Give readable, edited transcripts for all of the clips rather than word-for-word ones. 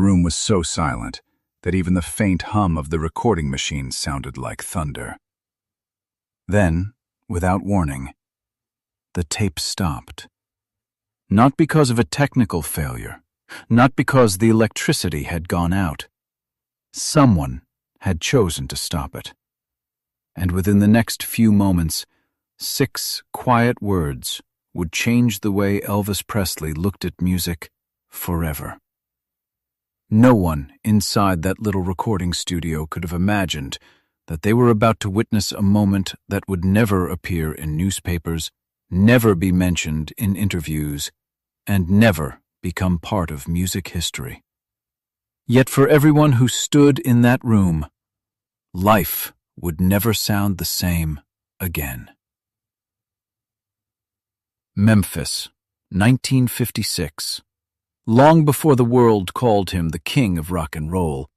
room was so silent that even the faint hum of the recording machine sounded like thunder. Then, without warning, the tape stopped. Not because of a technical failure, not because the electricity had gone out. Someone had chosen to stop it. And within the next few moments, 6 quiet words would change the way Elvis Presley looked at music forever. No one inside that little recording studio could have imagined that they were about to witness a moment that would never appear in newspapers, never be mentioned in interviews, and never become part of music history. Yet for everyone who stood in that room, life would never sound the same again. Memphis, 1956. Long before the world called him the king of rock and roll,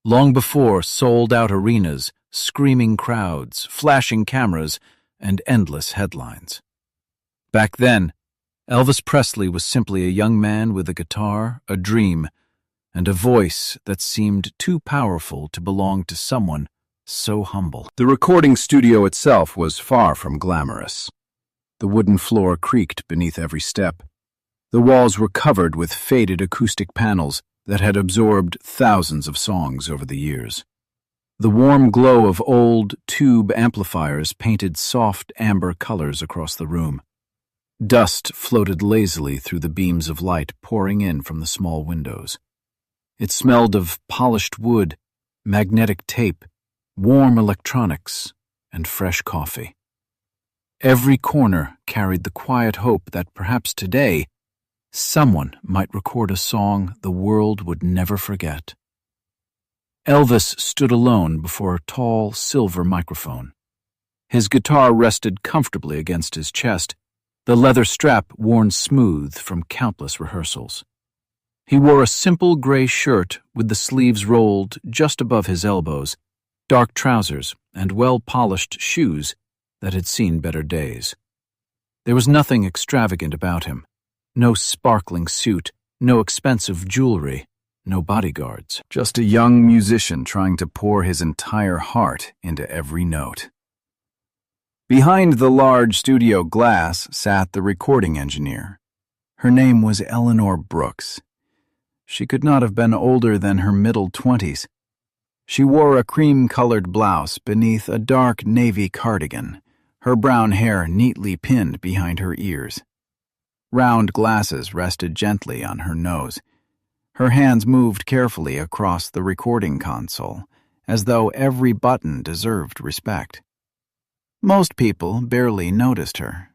long before sold-out arenas, screaming crowds, flashing cameras, and endless headlines. Back then, Elvis Presley was simply a young man with a guitar, a dream, and a voice that seemed too powerful to belong to someone so humble. The recording studio itself was far from glamorous. The wooden floor creaked beneath every step. The walls were covered with faded acoustic panels that had absorbed thousands of songs over the years. The warm glow of old tube amplifiers painted soft amber colors across the room. Dust floated lazily through the beams of light pouring in from the small windows. It smelled of polished wood, magnetic tape, warm electronics, and fresh coffee. Every corner carried the quiet hope that perhaps today someone might record a song the world would never forget. Elvis stood alone before a tall silver microphone. His guitar rested comfortably against his chest, the leather strap worn smooth from countless rehearsals. He wore a simple gray shirt with the sleeves rolled just above his elbows, dark trousers, and well-polished shoes that had seen better days. There was nothing extravagant about him. No sparkling suit, no expensive jewelry, no bodyguards. Just a young musician trying to pour his entire heart into every note. Behind the large studio glass sat the recording engineer. Her name was Eleanor Brooks. She could not have been older than her middle 20s. She wore a cream-colored blouse beneath a dark navy cardigan, her brown hair neatly pinned behind her ears. Round glasses rested gently on her nose. Her hands moved carefully across the recording console, as though every button deserved respect. Most people barely noticed her.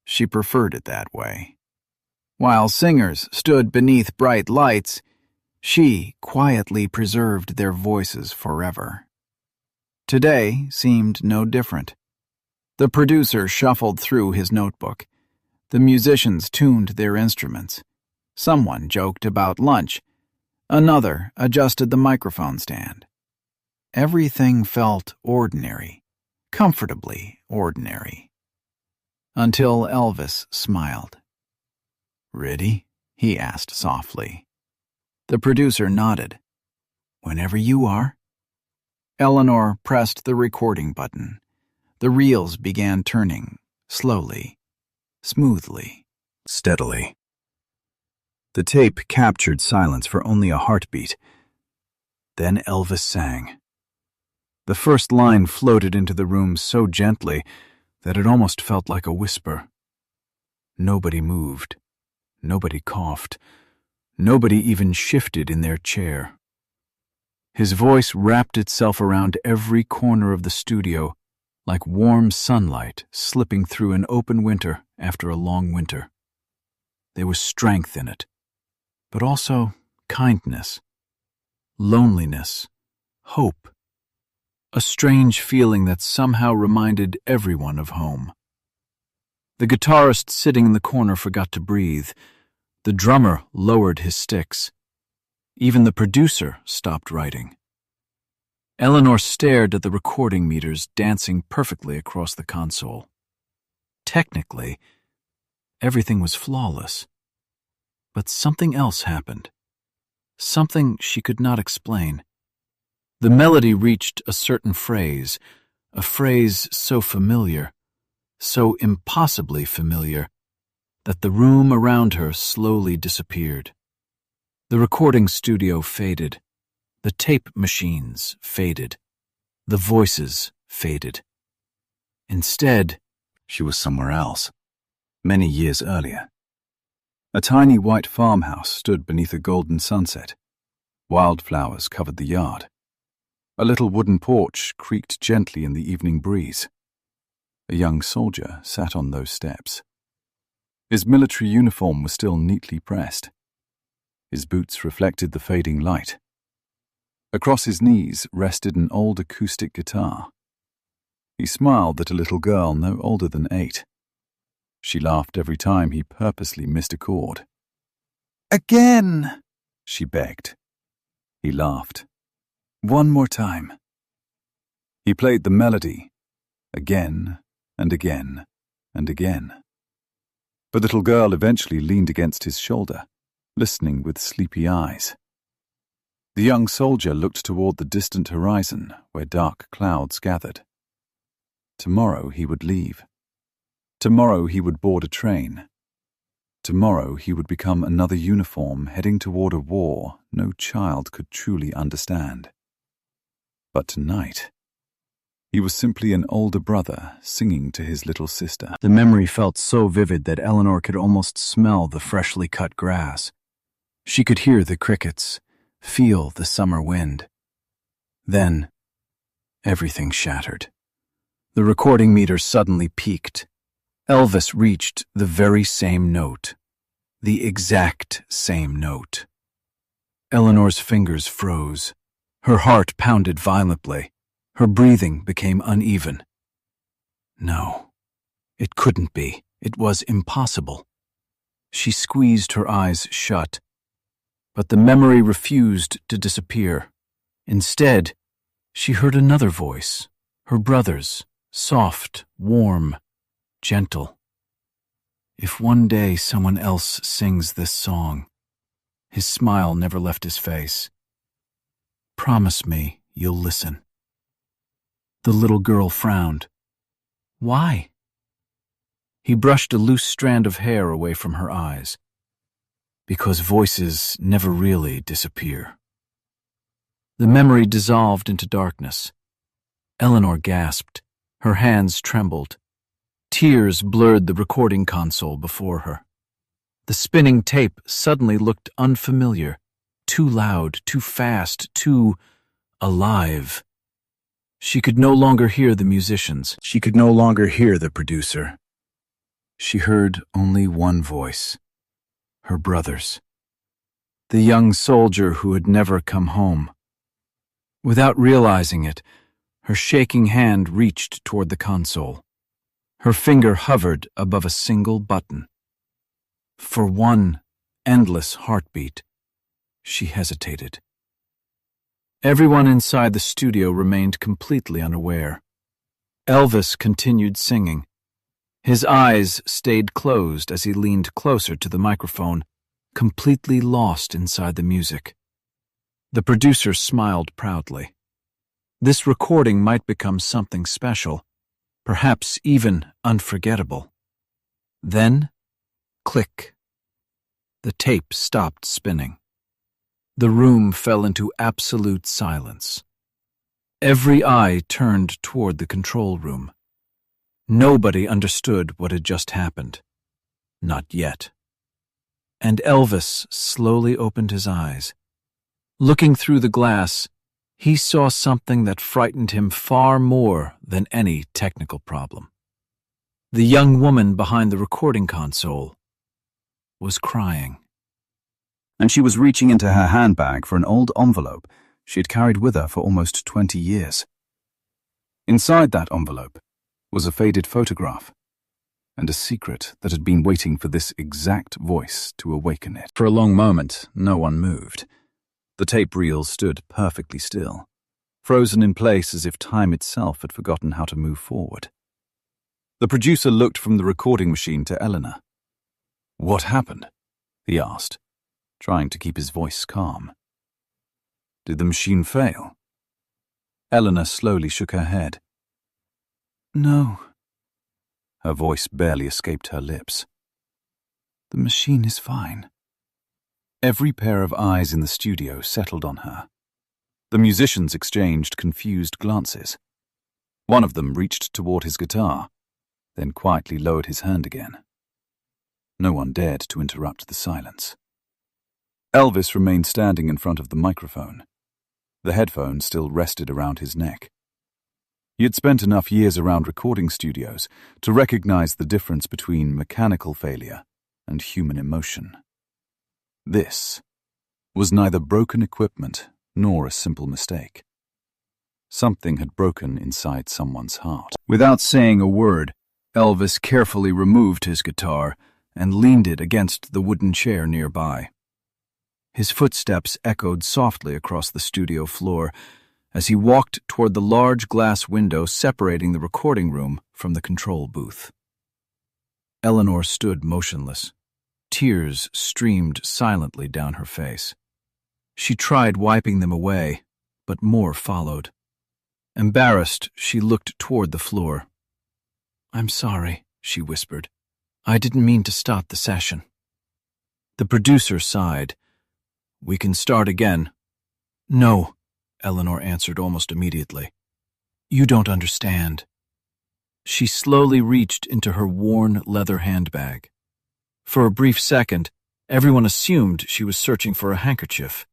She preferred it that way. While singers stood beneath bright lights, she quietly preserved their voices forever. Today seemed no different. The producer shuffled through his notebook. The musicians tuned their instruments. Someone joked about lunch. Another adjusted the microphone stand. Everything felt ordinary, comfortably ordinary. Until Elvis smiled. "Ready?" he asked softly. The producer nodded. "Whenever you are." Eleanor pressed the recording button. The reels began turning, slowly, smoothly, steadily. The tape captured silence for only a heartbeat. Then Elvis sang. The first line floated into the room so gently that it almost felt like a whisper. Nobody moved. Nobody coughed. Nobody even shifted in their chair. His voice wrapped itself around every corner of the studio, like warm sunlight slipping through an open winter after a long winter. There was strength in it, but also kindness, loneliness, hope, a strange feeling that somehow reminded everyone of home. The guitarist sitting in the corner forgot to breathe. The drummer lowered his sticks. Even the producer stopped writing. Eleanor stared at the recording meters dancing perfectly across the console. Technically, everything was flawless. But something else happened. something she could not explain. The melody reached a certain phrase, a phrase so familiar, so impossibly familiar, that the room around her slowly disappeared. The recording studio faded. The tape machines faded. The voices faded. Instead, she was somewhere else, many years earlier. A tiny white farmhouse stood beneath a golden sunset. Wildflowers covered the yard. A little wooden porch creaked gently in the evening breeze. A young soldier sat on those steps. His military uniform was still neatly pressed. His boots reflected the fading light. Across his knees rested an old acoustic guitar. He smiled at a little girl no older than 8. She laughed every time he purposely missed a chord. "Again!" she begged. He laughed. "One more time." He played the melody, again and again and again. The little girl eventually leaned against his shoulder, listening with sleepy eyes. The young soldier looked toward the distant horizon where dark clouds gathered. Tomorrow he would leave. Tomorrow he would board a train. Tomorrow he would become another uniform heading toward a war no child could truly understand. But tonight, he was simply an older brother singing to his little sister. The memory felt so vivid that Eleanor could almost smell the freshly cut grass. She could hear the crickets, feel the summer wind. Then, everything shattered. The recording meter suddenly peaked. Elvis reached the very same note. The exact same note. Eleanor's fingers froze. Her heart pounded violently. Her breathing became uneven. No, it couldn't be. It was impossible. She squeezed her eyes shut. But the memory refused to disappear. Instead, she heard another voice, her brother's, soft, warm, gentle. If one day someone else sings this song, his smile never left his face. Promise me you'll listen. The little girl frowned. Why? He brushed a loose strand of hair away from her eyes. Because voices never really disappear. The memory dissolved into darkness. Eleanor gasped. Her hands trembled. Tears blurred the recording console before her. The spinning tape suddenly looked unfamiliar, too loud, too fast, too alive. She could no longer hear the musicians. She could no longer hear the producer. She heard only one voice. Her brother's. The young soldier who had never come home. Without realizing it, her shaking hand reached toward the console. Her finger hovered above a single button. For one endless heartbeat, she hesitated. Everyone inside the studio remained completely unaware. Elvis continued singing. His eyes stayed closed as he leaned closer to the microphone, completely lost inside the music. The producer smiled proudly. This recording might become something special, perhaps even unforgettable. Then, click. The tape stopped spinning. The room fell into absolute silence. Every eye turned toward the control room. Nobody understood what had just happened. Not yet. And Elvis slowly opened his eyes. Looking through the glass, he saw something that frightened him far more than any technical problem. The young woman behind the recording console was crying. And she was reaching into her handbag for an old envelope she had carried with her for almost 20 years. Inside that envelope was a faded photograph and a secret that had been waiting for this exact voice to awaken it. For a long moment, no one moved. The tape reel stood perfectly still, frozen in place as if time itself had forgotten how to move forward. The producer looked from the recording machine to Eleanor. "What happened?" he asked, trying to keep his voice calm. Did the machine fail? Eleanor slowly shook her head. No. Her voice barely escaped her lips. The machine is fine. Every pair of eyes in the studio settled on her. The musicians exchanged confused glances. One of them reached toward his guitar, then quietly lowered his hand again. No one dared to interrupt the silence. Elvis remained standing in front of the microphone. The headphones still rested around his neck. He had spent enough years around recording studios to recognize the difference between mechanical failure and human emotion. This was neither broken equipment nor a simple mistake. Something had broken inside someone's heart. Without saying a word, Elvis carefully removed his guitar and leaned it against the wooden chair nearby. His footsteps echoed softly across the studio floor as he walked toward the large glass window separating the recording room from the control booth. Eleanor stood motionless. Tears streamed silently down her face. She tried wiping them away, but more followed. Embarrassed, she looked toward the floor. "I'm sorry," she whispered. "I didn't mean to stop the session." The producer sighed. "We can start again." "No," Eleanor answered almost immediately. "You don't understand." She slowly reached into her worn leather handbag. For a brief second, everyone assumed she was searching for a handkerchief.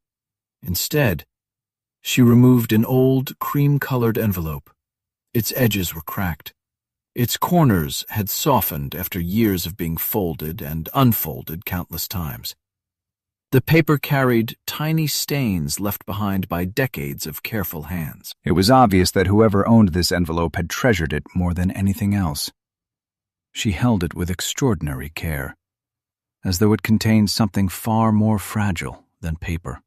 Instead, she removed an old cream-colored envelope. Its edges were cracked. Its corners had softened after years of being folded and unfolded countless times. The paper carried tiny stains left behind by decades of careful hands. It was obvious that whoever owned this envelope had treasured it more than anything else. She held it with extraordinary care, as though it contained something far more fragile than paper.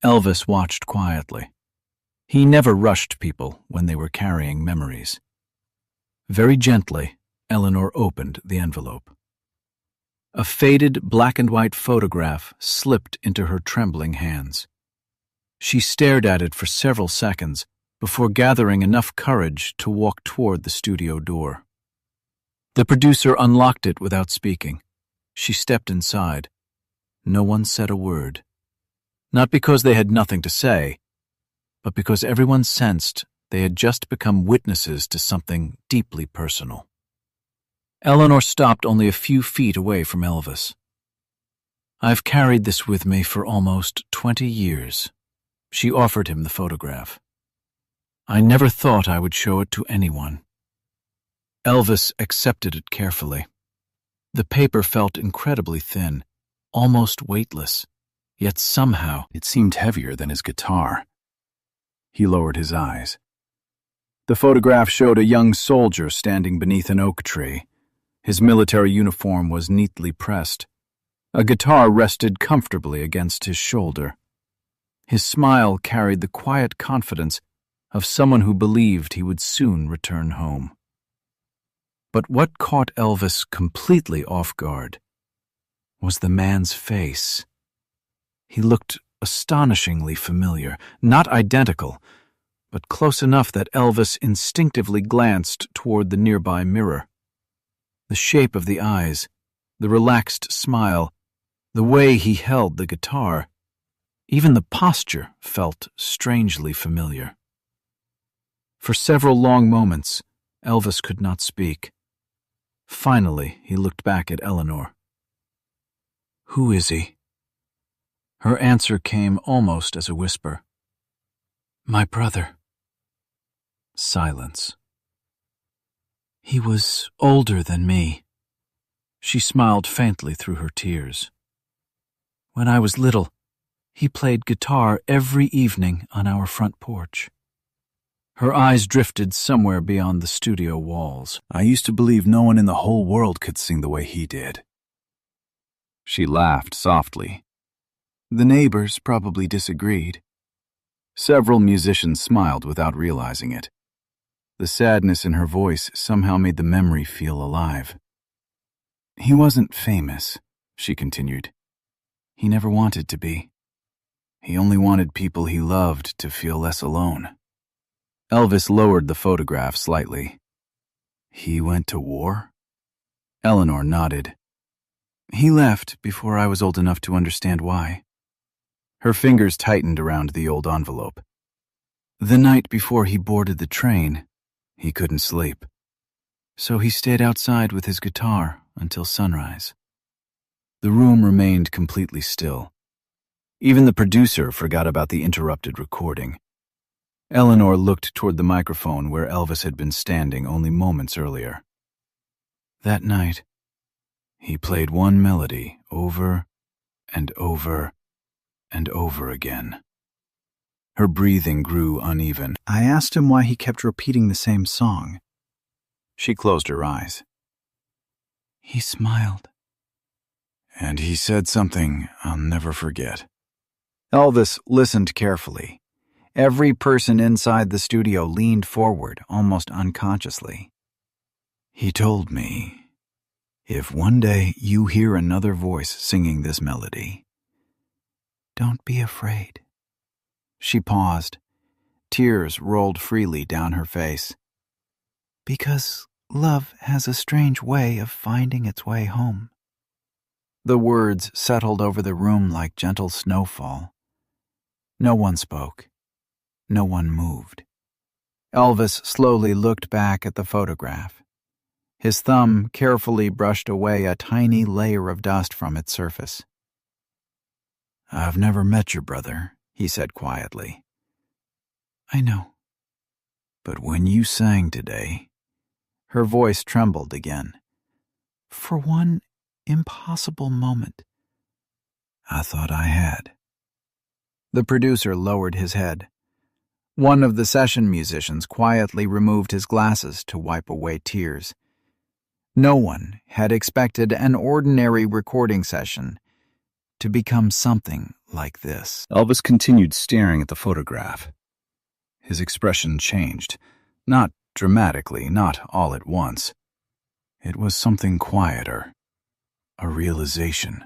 Elvis watched quietly. He never rushed people when they were carrying memories. Very gently, Eleanor opened the envelope. A faded black-and-white photograph slipped into her trembling hands. She stared at it for several seconds before gathering enough courage to walk toward the studio door. The producer unlocked it without speaking. She stepped inside. No one said a word. Not because they had nothing to say, but because everyone sensed they had just become witnesses to something deeply personal. Eleanor stopped only a few feet away from Elvis. "I've carried this with me for almost 20 years. She offered him the photograph. "I never thought I would show it to anyone." Elvis accepted it carefully. The paper felt incredibly thin, almost weightless, yet somehow it seemed heavier than his guitar. He lowered his eyes. The photograph showed a young soldier standing beneath an oak tree. His military uniform was neatly pressed. A guitar rested comfortably against his shoulder. His smile carried the quiet confidence of someone who believed he would soon return home. But what caught Elvis completely off guard was the man's face. He looked astonishingly familiar, not identical, but close enough that Elvis instinctively glanced toward the nearby mirror. The shape of the eyes, the relaxed smile, the way he held the guitar, even the posture felt strangely familiar. For several long moments, Elvis could not speak. Finally, he looked back at Eleanor. "Who is he?" Her answer came almost as a whisper. "My brother." Silence. "He was older than me." She smiled faintly through her tears. "When I was little, he played guitar every evening on our front porch." Her eyes drifted somewhere beyond the studio walls. "I used to believe no one in the whole world could sing the way he did." She laughed softly. "The neighbors probably disagreed." Several musicians smiled without realizing it. The sadness in her voice somehow made the memory feel alive. "He wasn't famous," she continued. "He never wanted to be. He only wanted people he loved to feel less alone. Elvis lowered the photograph slightly. He went to war? Eleanor nodded. He left before I was old enough to understand why. Her fingers tightened around the old envelope. The night before he boarded the train, he couldn't sleep. So he stayed outside with his guitar until sunrise. The room remained completely still. Even the producer forgot about the interrupted recording. Eleanor looked toward the microphone where Elvis had been standing only moments earlier. That night, he played one melody over and over and over again. Her breathing grew uneven. I asked him why he kept repeating the same song. She closed her eyes. He smiled. And he said something I'll never forget. Elvis listened carefully. Every person inside the studio leaned forward, almost unconsciously. He told me, if one day you hear another voice singing this melody, don't be afraid. She paused. Tears rolled freely down her face. Because love has a strange way of finding its way home. The words settled over the room like gentle snowfall. No one spoke. No one moved. Elvis slowly looked back at the photograph. His thumb carefully brushed away a tiny layer of dust from its surface. I've never met your brother, he said quietly. I know. But when you sang today, her voice trembled again. For one impossible moment, I thought I had. The producer lowered his head. One of the session musicians quietly removed his glasses to wipe away tears. No one had expected an ordinary recording session to become something like this. Elvis continued staring at the photograph. His expression changed, not dramatically, not all at once. It was something quieter, a realization.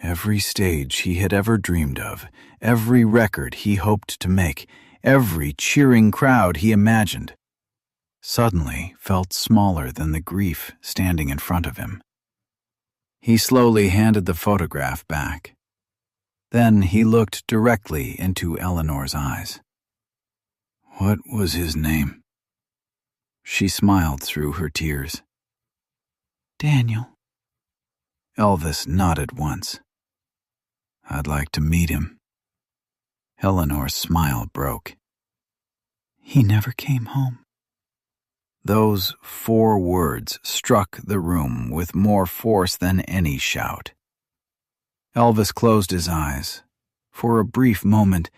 Every stage he had ever dreamed of, every record he hoped to make, every cheering crowd he imagined, suddenly felt smaller than the grief standing in front of him. He slowly handed the photograph back. Then he looked directly into Eleanor's eyes. What was his name? She smiled through her tears. Daniel. Elvis nodded once. I'd like to meet him. Eleanor's smile broke. He never came home. Those 4 words struck the room with more force than any shout. Elvis closed his eyes. For a brief moment,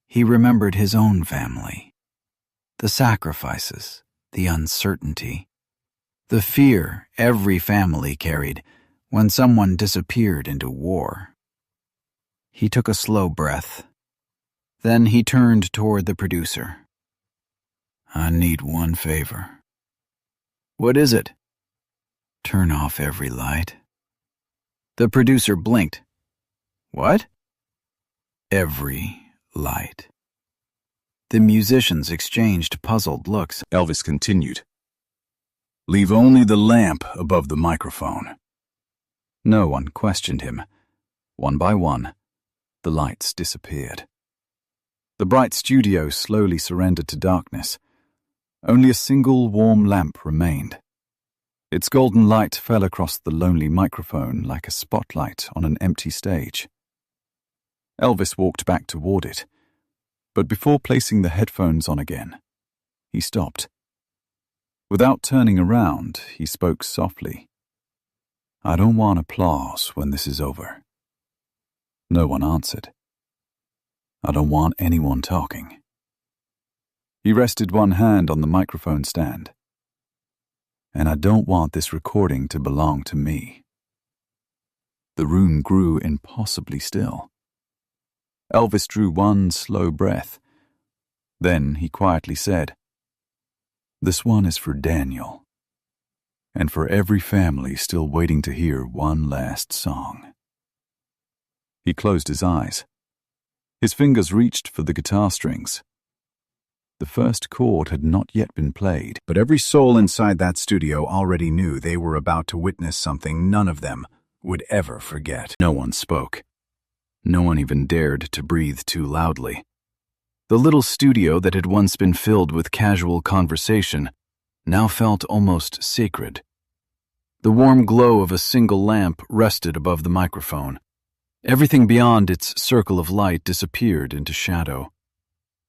he remembered his own family. The sacrifices, the uncertainty, the fear every family carried when someone disappeared into war. He took a slow breath. Then he turned toward the producer. I need one favor. What is it? Turn off every light. The producer blinked. What? Every light. The musicians exchanged puzzled looks. Elvis continued. Leave only the lamp above the microphone. No one questioned him. One by one, the lights disappeared. The bright studio slowly surrendered to darkness. Only a single warm lamp remained. Its golden light fell across the lonely microphone like a spotlight on an empty stage. Elvis walked back toward it, but before placing the headphones on again, he stopped. Without turning around, he spoke softly. I don't want applause when this is over. No one answered. I don't want anyone talking. He rested one hand on the microphone stand. And I don't want this recording to belong to me. The room grew impossibly still. Elvis drew one slow breath. Then he quietly said, This one is for Daniel, and for every family still waiting to hear one last song. He closed his eyes. His fingers reached for the guitar strings. The first chord had not yet been played, but every soul inside that studio already knew they were about to witness something none of them would ever forget. No one spoke. No one even dared to breathe too loudly. The little studio that had once been filled with casual conversation now felt almost sacred. The warm glow of a single lamp rested above the microphone. Everything beyond its circle of light disappeared into shadow.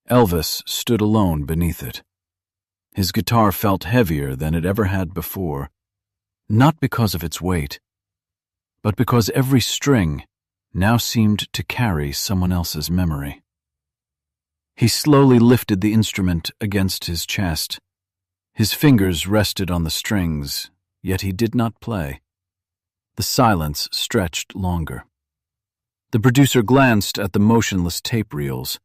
Elvis stood alone beneath it. His guitar felt heavier than it ever had before, not because of its weight, but because every string now seemed to carry someone else's memory. He slowly lifted the instrument against his chest. His fingers rested on the strings, yet he did not play. The silence stretched longer. The producer glanced at the motionless tape reels.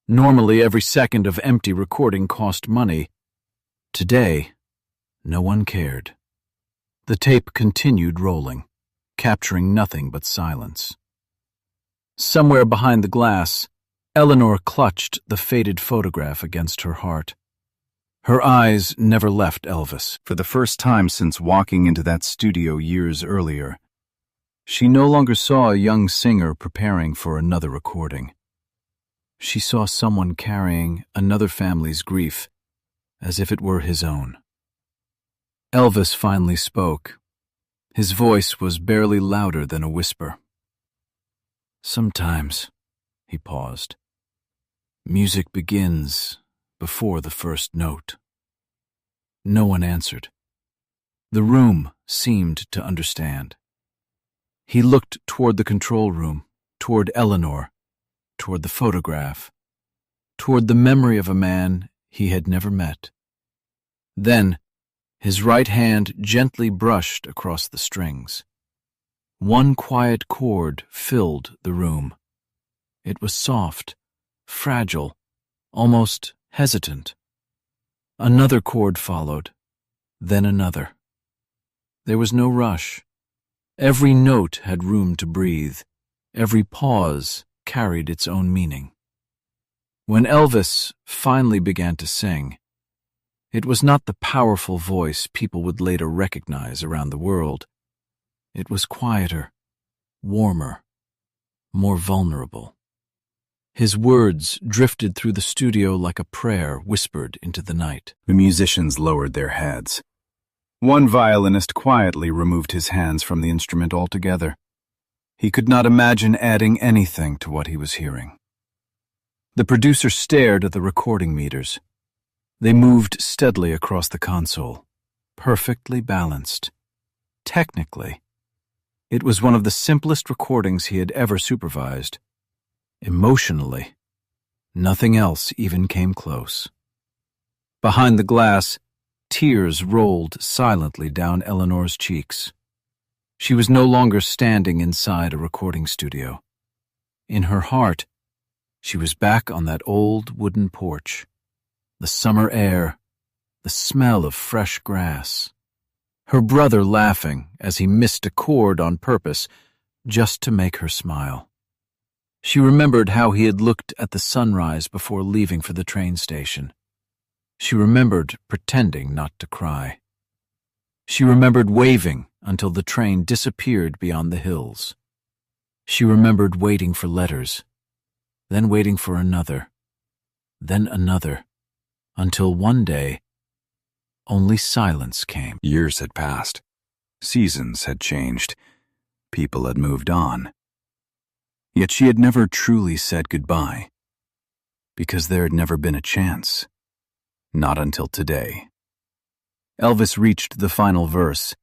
Normally, every second of empty recording cost money. Today, no one cared. The tape continued rolling, capturing nothing but silence. Somewhere behind the glass, Eleanor clutched the faded photograph against her heart. Her eyes never left Elvis. For the first time since walking into that studio years earlier, she no longer saw a young singer preparing for another recording. She saw someone carrying another family's grief as if it were his own. Elvis finally spoke. His voice was barely louder than a whisper. Sometimes, he paused, music begins before the first note. No one answered. The room seemed to understand. He looked toward the control room, toward Eleanor, toward the photograph, toward the memory of a man he had never met. Then, his right hand gently brushed across the strings. One quiet chord filled the room. It was soft, fragile, almost hesitant. Another chord followed, then another. There was no rush. Every note had room to breathe. Every pause carried its own meaning. When Elvis finally began to sing, it was not the powerful voice people would later recognize around the world. It was quieter, warmer, more vulnerable. His words drifted through the studio like a prayer whispered into the night. The musicians lowered their heads. One violinist quietly removed his hands from the instrument altogether. He could not imagine adding anything to what he was hearing. The producer stared at the recording meters. They moved steadily across the console, perfectly balanced. Technically, it was one of the simplest recordings he had ever supervised. Emotionally, nothing else even came close. Behind the glass, tears rolled silently down Eleanor's cheeks. She was no longer standing inside a recording studio. In her heart, she was back on that old wooden porch. The summer air, the smell of fresh grass. Her brother laughing as he missed a chord on purpose just to make her smile. She remembered how he had looked at the sunrise before leaving for the train station. She remembered pretending not to cry. She remembered waving until the train disappeared beyond the hills. She remembered waiting for letters, then waiting for another, then another, until one day, only silence came. Years had passed. Seasons had changed. People had moved on. Yet she had never truly said goodbye, because there had never been a chance. Not until today. Elvis reached the final verse.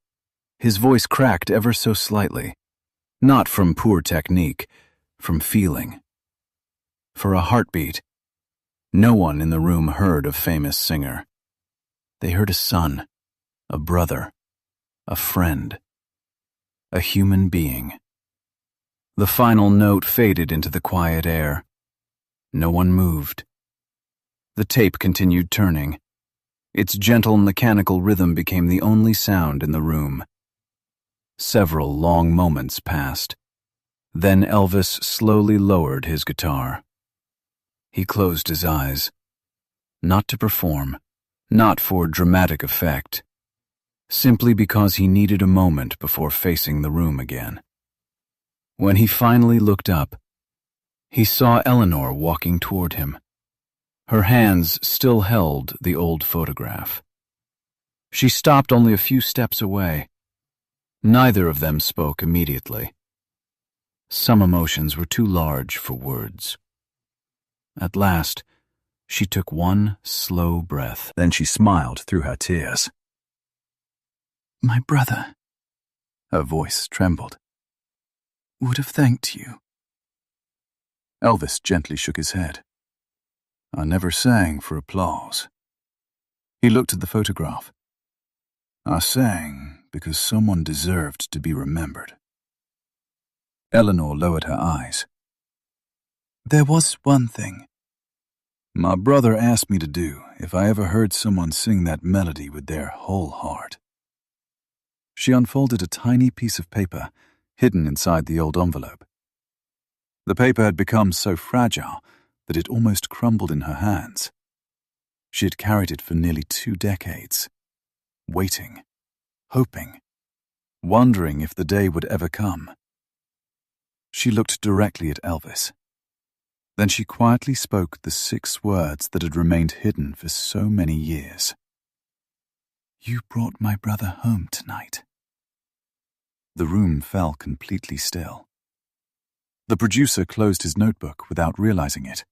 His voice cracked ever so slightly, not from poor technique, from feeling. For a heartbeat, no one in the room heard a famous singer. They heard a son, a brother, a friend, a human being. The final note faded into the quiet air. No one moved. The tape continued turning. Its gentle mechanical rhythm became the only sound in the room. Several long moments passed. Then Elvis slowly lowered his guitar. He closed his eyes, not to perform, not for dramatic effect, simply because he needed a moment before facing the room again. When he finally looked up, he saw Eleanor walking toward him. Her hands still held the old photograph. She stopped only a few steps away. Neither of them spoke immediately. Some emotions were too large for words. At last, she took one slow breath. Then she smiled through her tears. "My brother," Her voice trembled. "would have thanked you." Elvis gently shook his head. "I never sang for applause." He looked at the photograph. "I sang because someone deserved to be remembered." Eleanor lowered her eyes. "There was one thing My brother asked me to do if I ever heard someone sing that melody with their whole heart." She unfolded a tiny piece of paper hidden inside the old envelope. The paper had become so fragile that it almost crumbled in her hands. She had carried it for nearly 2 decades, waiting, hoping, wondering if the day would ever come. She looked directly at Elvis. Then she quietly spoke the 6 words that had remained hidden for so many years. "You brought my brother home tonight." The room fell completely still. The producer closed his notebook without realizing it.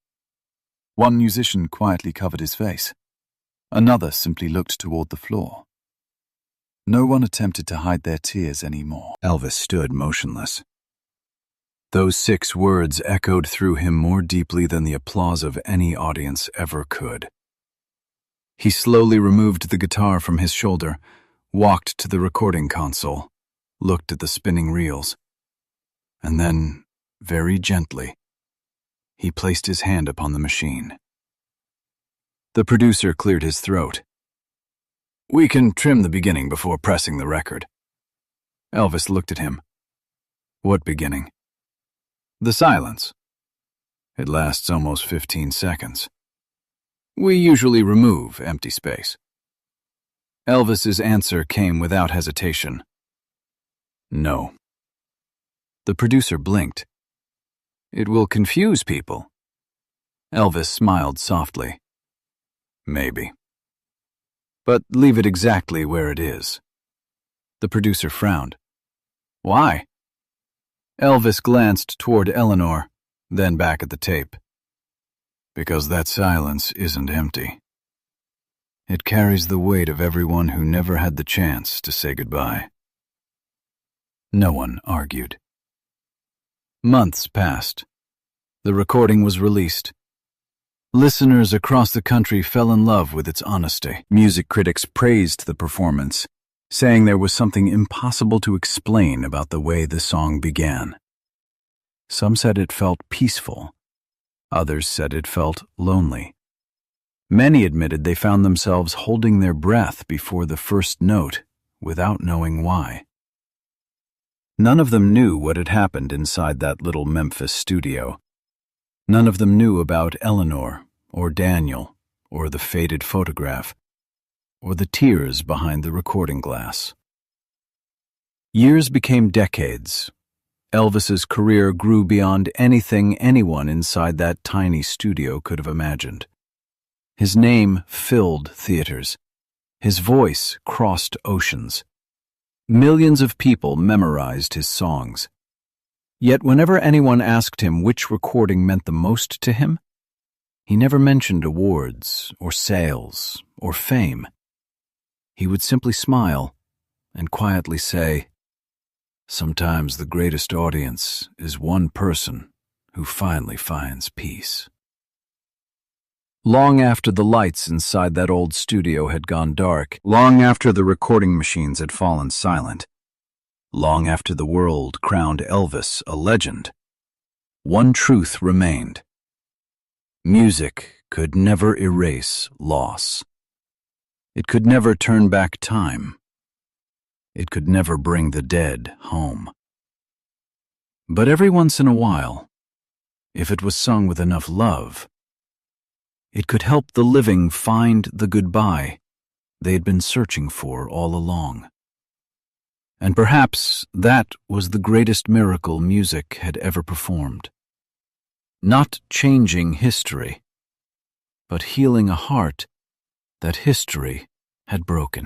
One musician quietly covered his face. Another simply looked toward the floor. No one attempted to hide their tears anymore. Elvis stood motionless. Those 6 words echoed through him more deeply than the applause of any audience ever could. He slowly removed the guitar from his shoulder, walked to the recording console, looked at the spinning reels, and then, very gently, he placed his hand upon the machine. The producer cleared his throat. "We can trim the beginning before pressing the record." Elvis looked at him. "What beginning?" "The silence. It lasts almost 15 seconds. We usually remove empty space." Elvis's answer came without hesitation. "No." The producer blinked. "It will confuse people." Elvis smiled softly. "Maybe. But leave it exactly where it is." The producer frowned. "Why?" Elvis glanced toward Eleanor, then back at the tape. "Because that silence isn't empty. It carries the weight of everyone who never had the chance to say goodbye." No one argued. Months passed. The recording was released. Listeners across the country fell in love with its honesty. Music critics praised the performance, saying there was something impossible to explain about the way the song began. Some said it felt peaceful. Others said it felt lonely. Many admitted they found themselves holding their breath before the first note, without knowing why. None of them knew what had happened inside that little Memphis studio. None of them knew about Eleanor, or Daniel, or the faded photograph, or the tears behind the recording glass. Years became decades. Elvis's career grew beyond anything anyone inside that tiny studio could have imagined. His name filled theaters. His voice crossed oceans. Millions of people memorized his songs. Yet whenever anyone asked him which recording meant the most to him, he never mentioned awards or sales or fame. He would simply smile and quietly say, "Sometimes the greatest audience is one person who finally finds peace." Long after the lights inside that old studio had gone dark, long after the recording machines had fallen silent, long after the world crowned Elvis a legend, one truth remained. Music could never erase loss. It could never turn back time. It could never bring the dead home. But every once in a while, if it was sung with enough love, It could help the living find the goodbye they had been searching for all along. And perhaps that was the greatest miracle music had ever performed. Not changing history, but healing a heart that history had broken.